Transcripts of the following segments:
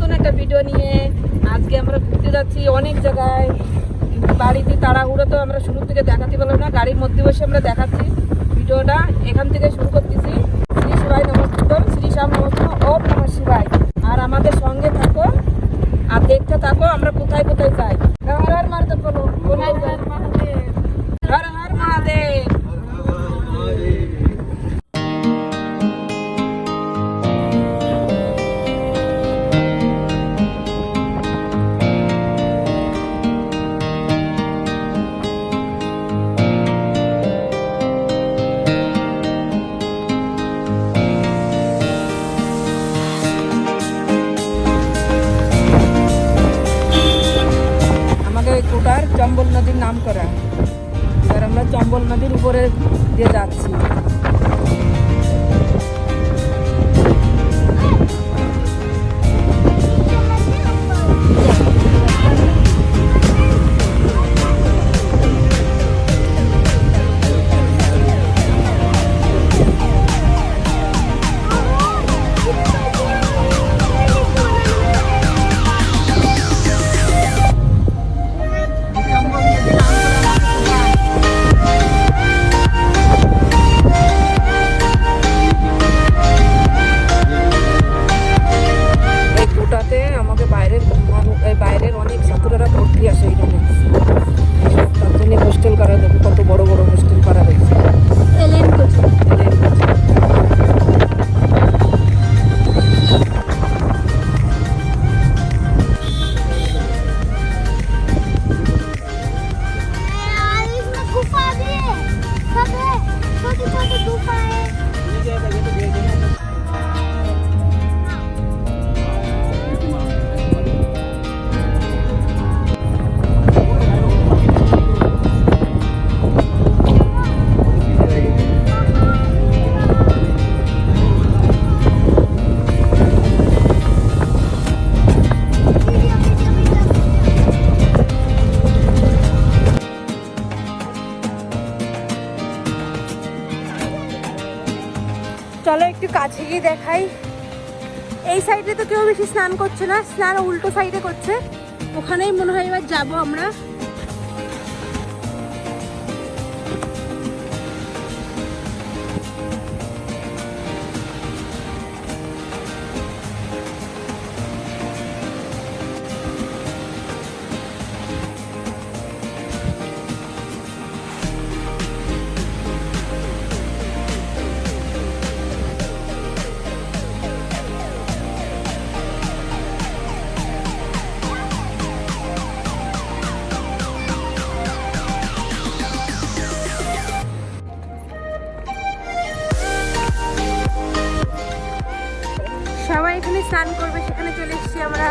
নতুন একটা ভিডিও নিয়ে। আজকে আমরা ঘুরতে যাচ্ছি অনেক জায়গায়। বাড়িতে তাড়াহুড়ো তো আমরা শুরু থেকে দেখাতে পারলাম না, গাড়ির মধ্যে বসে আমরা দেখাচ্ছি। ভিডিওটা এখান থেকে শুরু করতেছি। শ্রী শিবাই নমস্কার, শ্রী শ্যাম নমস্কার, ওম নমঃ শিবায়। আর আমাদের সঙ্গে থাকো আর দেখতে থাকো আমরা কোথায় কোথায় যাই। হর হর মহাদেব বলো, হর হর মহাদেব, হর হর মহাদেব। কোটার চম্বল নদীর নাম করা। এবার আমরা চম্বল নদীর উপরে দিয়ে যাচ্ছি। বাইরের অনেক ছাত্ররা ভর্তি আসে এখানে, তার জন্য হোস্টেল করা, দেখো কত বড় বড় হোস্টেল করা হয়েছে। চলো একটু কাছে গিয়ে দেখাই। এই সাইডে তো কেউ বেশি স্নান করছে না, স্নান উল্টো সাইডে করছে। ওখানেই মনে হয় এবার যাবো আমরা। সবাই এখানে স্নান করবে, সেখানে চলে এসেছি আমরা।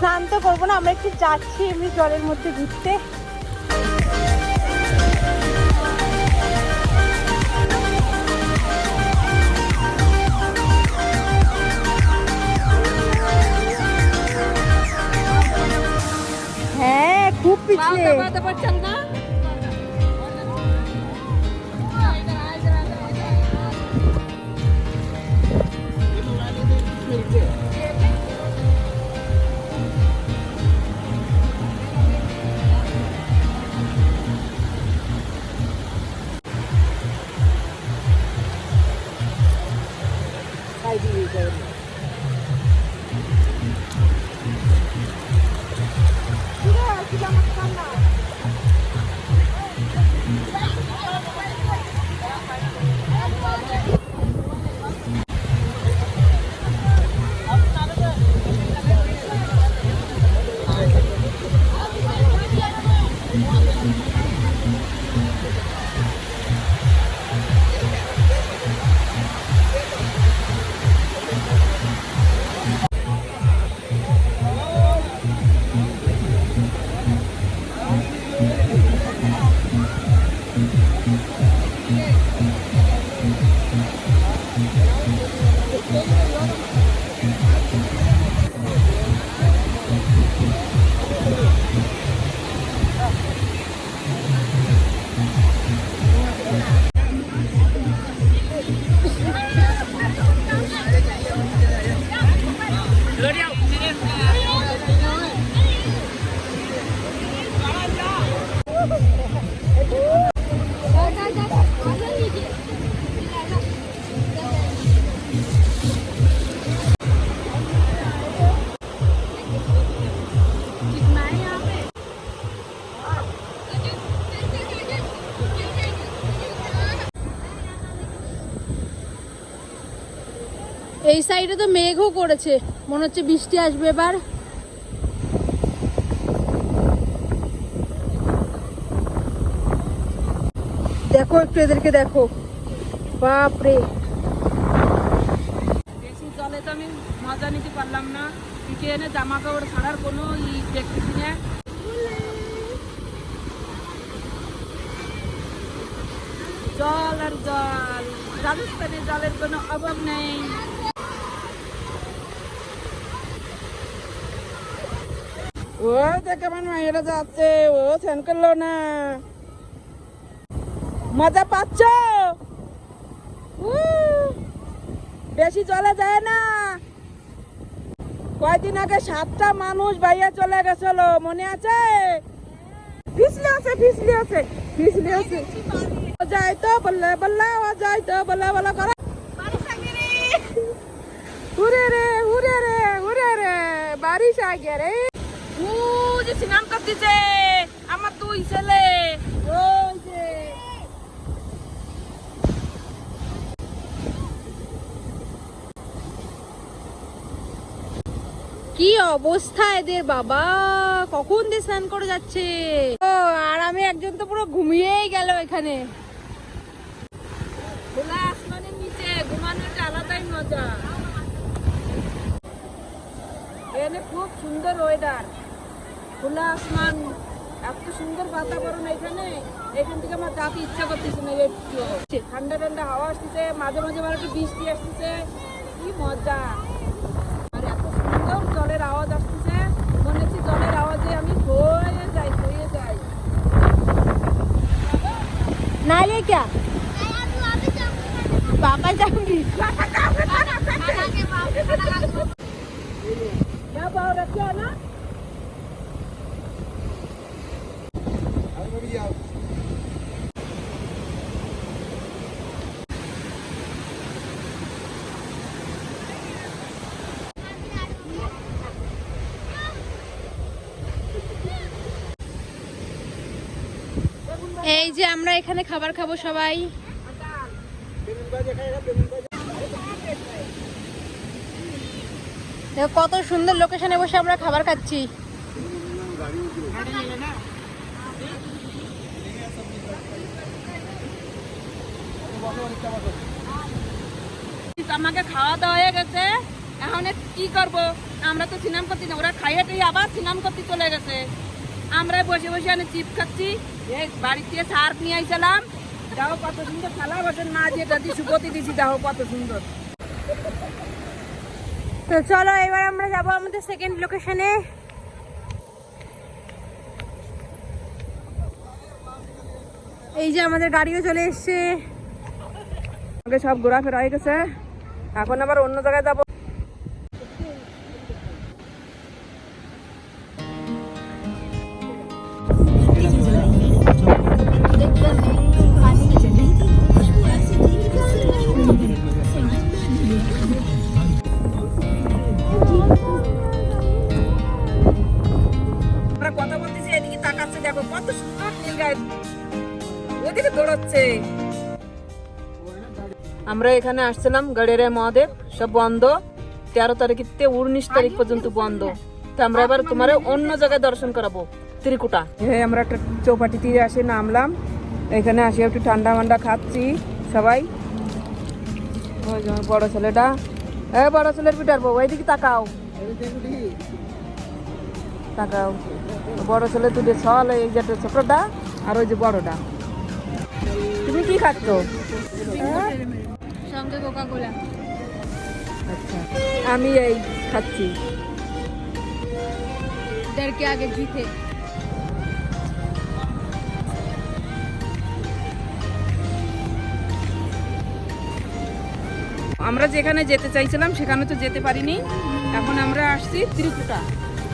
স্নান তো করবো না, আমরা একটু যাচ্ছি এমনি জলের মধ্যে ঘুরতে। হ্যাঁ খুব পিছলে। এই সাইডে তো মেঘও করেছে, মনে হচ্ছে বৃষ্টি আসবে এবার। দেখো একটু এদেরকে দেখো, বাপরে। বেশি জলে তো আমি মজা নিতে পারলাম না, পিঠে এনে জামা কাপড় ছাড়ার কোনো দেখতেছি না। জল আর জল, রাজস্থানে জলের কোনো অভাব নেই। ও দেখে আমার মায়েরা যাচ্ছে, ও স্নান করলো না। মজা পাচ্ছ? বেশি জলে যায় না। কয়দিন আগে 7টা মানুষ বাইরে চলে গেছিল, মনে আছে? ফিসলি আছে, ফিসলি আছে, ফিসলি আছে। ও যাই তো বললে বললে, ও যাই তো বললে বলে করে। উড়ে রে উড়ে রে উড়ে রে, বারিশ আ গিয়ে রে। ও যে স্নান করতেছে আমার 2 ছেলে, ওই যে। কি অবস্থা এদের বাবা, কখন দিয়ে স্নান করে যাচ্ছে। ও আর আমি একজন তো পুরো ঘুমিয়েই গেল এখানে। খোলা আসমানের নিচে ঘুমানোর একটা আলাদাই মজা। এখানে খুব সুন্দর ওয়েদার, খোলা আসমান, এত সুন্দর বাতাবরণ এখানে। এখান থেকে আমার যাতে ইচ্ছা করতেছে না, একটু ঠান্ডা ঠান্ডা হাওয়া আসতেছে, মাঝে মাঝে আমার একটু বৃষ্টি আসতেছে, কি মজা। আর এত সুন্দর জলের আওয়াজ আসতেছে, মনে হচ্ছে জলের আওয়াজে আমি হয়ে যাই, হয়ে যাই। नाले क्या पापा जाऊंगी। क्या भाव रखे है ना? এই যে আমরা এখানে খাবার খাবো সবাই। দেখো কত সুন্দর লোকেশনে বসে আমরা খাবার খাচ্ছি। আমাকে খাওয়া দাওয়া হয়ে গেছে, এখন কি করব? আমরা তো সিনেম করতে না, ওরা খাইয়ে টাইয়ে আবার সিনেম করতে চলে গেছে। আমরা বসে বসে এনে চিপ খাচ্ছি। বাড়ি থেকে সার্ফ নিয়ে আইছিলাম, দেখো কত সুন্দর থালা বাসন মা যেটা দিয়ে সুপতি দিছি, দেখো কত সুন্দর। তো চলো এবার আমরা যাব আমাদের সেকেন্ড লোকেশনে। এই যে আমাদের গাড়িও চলে এসছে। আগে সব ঘোরাফেরা হয়ে গেছে, এখন আবার অন্য জায়গায় যাবো। আমরা কথা বলতেছি, এদিকে তাকাচ্ছে, দেখো কত সুন্দর নীল গাছ, ওদিকে দৌড়াচ্ছে। আমরা এখানে আসছিলাম গড়েরে মহাদেব, সব বন্ধ। 13 তারিখ থেকে 19 তারিখ পর্যন্ত বন্ধ। তো আমরা এবার তোমার অন্য জায়গায় দর্শন করাবো, ত্রিকুটা। আমরা একটা চৌপাটিতে আসে নামলাম, এখানে আসে একটু ঠান্ডা ঠান্ডা খাচ্ছি সবাই। ওই যে বড় ছেলেটা, বড় ছেলের পিঠার বউ, এইদিকে তাকাও তাকাও। বড় ছেলে দুটো ছল, এই যে ছোটটা আর ওই যে বড়টা। তুমি কি খাচ্ছ? সঙ্গে কোকা কোলা। আচ্ছা, আমি এই খাচ্ছি। डर के आगे जीते। আমরা যেখানে যেতে চাইছিলাম সেখানে তো যেতে পারিনি। এখন আমরা আসছি ত্রিকুটা।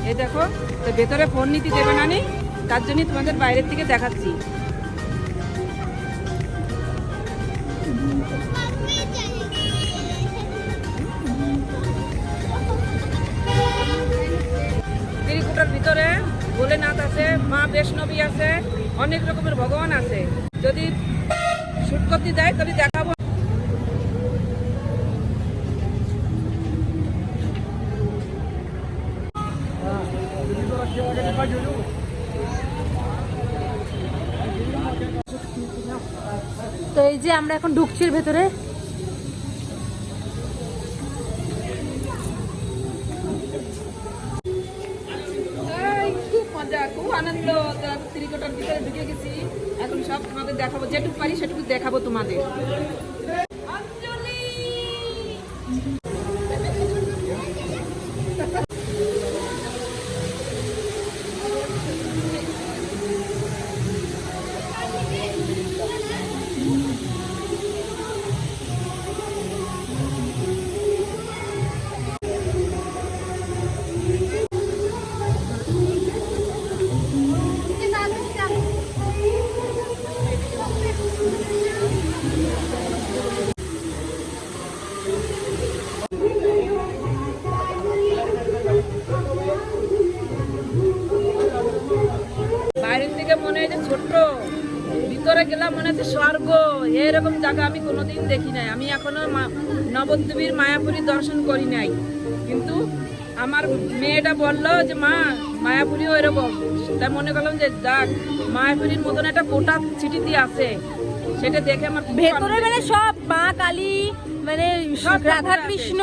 এই দেখো, তো ভেতরে ফোন নিতে দেবে না, নেই, তার জন্য তোমাদের বাইরের থেকে দেখাচ্ছি। ত্রিকুটার ভিতরে ভোলেনাথ আছে, মা বৈষ্ণবী আছে, অনেক রকমের ভগবান আছে। যদি শুট করতে যাই তবে দেখাবো। তো এই যে আমরা এখন ঢুকছি এর ভেতরে। খুব মজা, খুব আনন্দ। ত্রিকোটার ভিতরে ঢুকে গেছি, এখন সব তোমাদের দেখাবো, যেটুকু পারি সেটুকু দেখাবো তোমাদের। অঞ্জলি বাইরের থেকে মনে হয় যে ছোট্ট, ভিতরে গেলাম মনে হচ্ছে স্বর্গ। এরকম জায়গা আমি কোনোদিন দেখি নাই। আমি এখনো নবদ্বীপের মায়াপুরী দর্শন করি নাই, কিন্তু আমার মেয়েটা বললো যে মা মায়াপুরীও এরকম। তাই মনে করলাম যে যাক, মায়াপুরীর মতন একটা কোটা সিটিতে আছে, সেটা দেখে আমার ভেতরে মানে সব মা কালী, মানে রাধা কৃষ্ণ,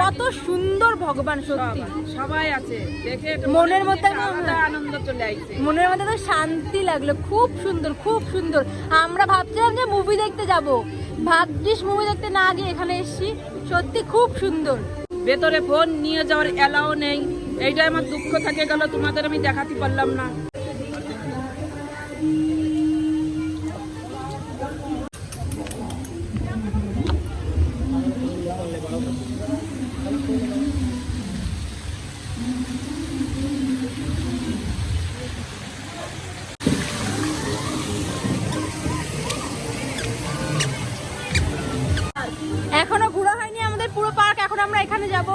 কত সুন্দর ভগবান, সত্যি সবাই আছে। দেখে মনের মধ্যে আলাদা আনন্দ চলে আসছে, মনের মধ্যে তো শান্তি লাগলো। খুব সুন্দর, খুব সুন্দর। আমরা ভাবছিলাম যে মুভি দেখতে যাব, ভাগ্যিস মুভি দেখতে না গিয়ে এখানে এসেছি। সত্যি খুব সুন্দর। ভেতরে ফোন নিয়ে যাওয়ার এলাও নেই, এইটাই আমার দুঃখ থেকে গেল, তোমাদের আমি দেখাতে পারলাম না। এখনো ঘোরা হয়নি আমাদের পুরো পার্ক, এখন আমরা এখানে যাব।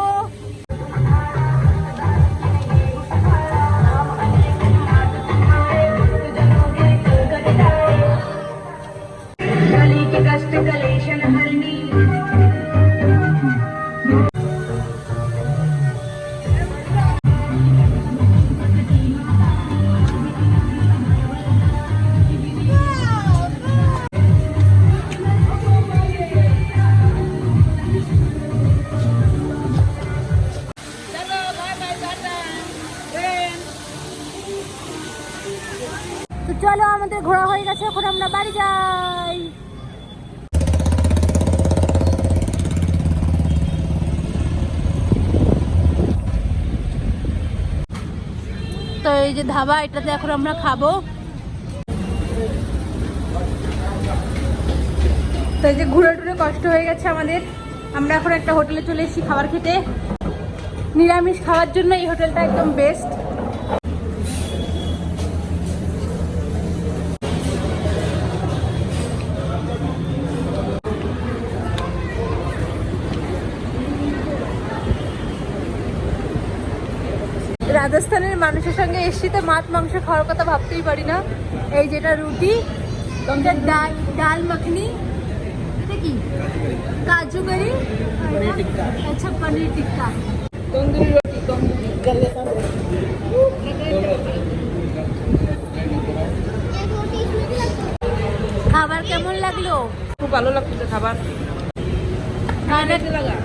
তো চলো, আমাদের ঘোরা হয়ে গেছে, এখন আমরা বাড়ি যাই। তো এই যে ধাবা, এটাতে এখন আমরা খাবো। তো এই যে ঘুরে টুরে কষ্ট হয়ে গেছে আমাদের, আমরা এখন একটা হোটেলে চলে এসেছি খাবার খেতে। নিরামিষ খাওয়ার জন্য এই হোটেলটা একদম বেস্ট। রাজস্থানের মানুষের সঙ্গে এসছি তো মাছ মাংস খাওয়ার কথা ভাবতেই পারি না। এই যেটা রুটি, ডাল, ডাল মাখনি, এটা কি কাজু কারি, আচ্ছা পনির টিক্কা, তন্দুরি রুটি, তন্দুরি খাবার কেমন লাগলো? খুব ভালো লাগছে খাবার। লাগা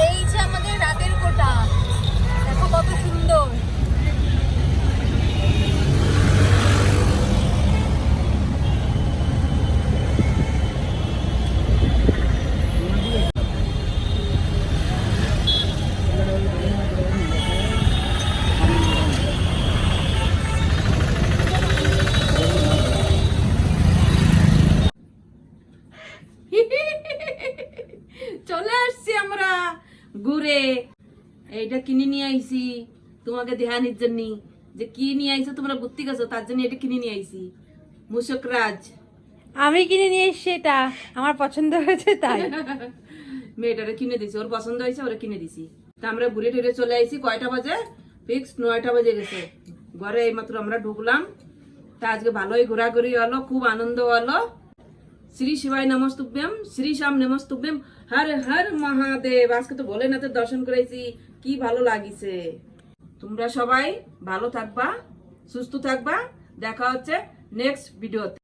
এই যে আমাদের রাতের কোটা, দেখো কত সুন্দর। চলে আসছি আমরা ঘুরে। এইটা কিনে নিয়ে আইছি তোমাকে ধ্যানের জন্য, যে কি নিয়ে আইছো তোমরা ঘুরতে গেছো, তার জন্য এটা কিনে নিয়ে আইছি। মুশক রাজ আমি কিনে নিয়ে এসছি, এটা আমার পছন্দ হয়েছে তাই। মেয়েটারে কিনে দিছি, ওর পছন্দ হয়েছে, ওরা কিনে দিছি। তা আমরা ঘুরে টুরে চলে আইছি। কয়টা বাজে? ফিক্স 9টা বাজে গেছে। ঘরে এইমাত্র আমরা ঢুকলাম। তা আজকে ভালোই ঘোরাঘুরি হলো, খুব আনন্দ হলো। শ্রী শিবাই নমস্তুভ্যম, শ্রী শ্যাম নমস্তুভ্যম, হর হর মহাদেব। আজকে তো ভোলেনাথের দর্শন করেছি, কি ভালো লাগিছে। তোমরা সবাই ভালো থাকবা, সুস্থ থাকবা। দেখা হচ্ছে নেক্সট ভিডিওতে।